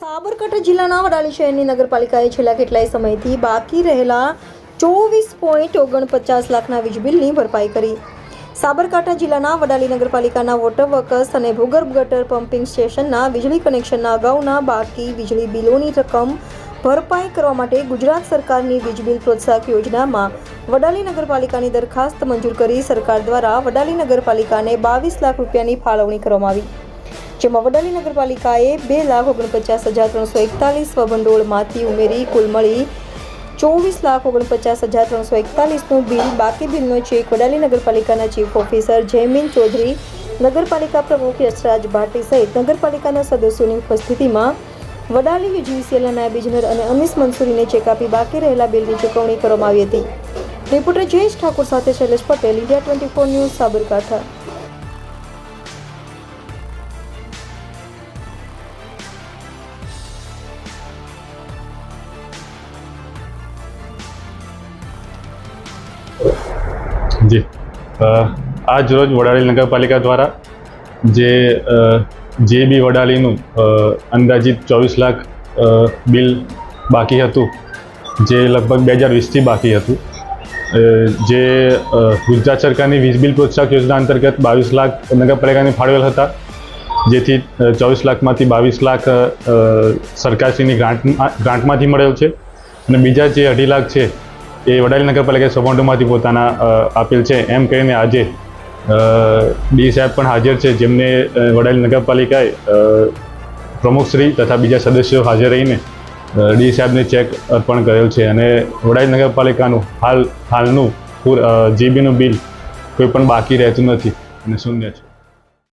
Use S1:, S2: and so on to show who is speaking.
S1: સાબરકાંઠા જિલ્લાના વડાલી શહેરની નગરપાલિકાએ છેલ્લા કેટલાય સમયથી બાકી રહેલા 24.49 લાખના વીજ બિલની ભરપાઈ કરી। સાબરકાંઠા જિલ્લાના વડાલી નગરપાલિકાના વોટર વર્કર્સ અને ભૂગર્ભ ગટર પમ્પિંગ સ્ટેશનના વીજળી કનેક્શનના અગાઉના બાકી વીજળી બિલોની રકમ ભરપાઈ કરવા માટે ગુજરાત સરકારની વીજ બિલ પ્રોત્સાહક યોજનામાં વડાલી નગરપાલિકાની દરખાસ્ત મંજૂર કરી સરકાર દ્વારા વડાલી નગરપાલિકાને 22 લાખ રૂપિયાની ફાળવણી કરવામાં આવી, જેમાં વડાલી નગરપાલિકાએ 2,49,341 સ્વભંડોળમાંથી ઉમેરી કુલ મળી 24,49,341નું બિલ બાકી બિલનો ચેક વડાલી નગરપાલિકાના ચીફ ઓફિસર જયમીન ચૌધરી, નગરપાલિકા પ્રમુખ યશરાજ ભાટી સહિત નગરપાલિકાના સદસ્યોની ઉપસ્થિતિમાં વડાલી યુજીવીસીએલના નાયબ ઇજનેર અને અનીસ મંસૂરીને ચેક આપી બાકી રહેલા બિલની ચૂકવણી કરવામાં આવી હતી। રિપોર્ટર જયેશ ઠાકોર સાથે શૈલેષ પટેલ, ઇન્ડિયા 24 ન્યૂઝ, સાબરકાંઠા।
S2: जी आज रोज वडाली नगरपालिका द्वारा जे बी वडालीનું અંદાજિત 24 લાખ બિલ બાકી હતું, જે લગભગ 2020થી બાકી હતું, જે ગુજરાત સરકારની વીજ બિલ પ્રોત્સાહક યોજના અંતર્ગત 22 લાખ નગરપાલિકાને ફાળવેલ હતા, જેથી 24 લાખમાંથી 22 લાખ સરકારશ્રીની ગ્રાન્ટમાંથી મળેલ છે અને બીજા જે 2.5 લાખ છે એ વડાલી નગરપાલિકાએ સબોન્ડોમાંથી પોતાના આપેલ છે। એમ કહીને આજે ડી સાહેબ પણ હાજર છે, જેમને વડાલી નગરપાલિકાએ પ્રમુખશ્રી તથા બીજા સદસ્યો હાજર રહીને ડી સાહેબને ચેક અર્પણ કરેલ છે અને વડાલી નગરપાલિકાનું હાલનું જીબીનું બિલ કોઈ પણ બાકી રહેતું નથી અને શૂન્ય છે।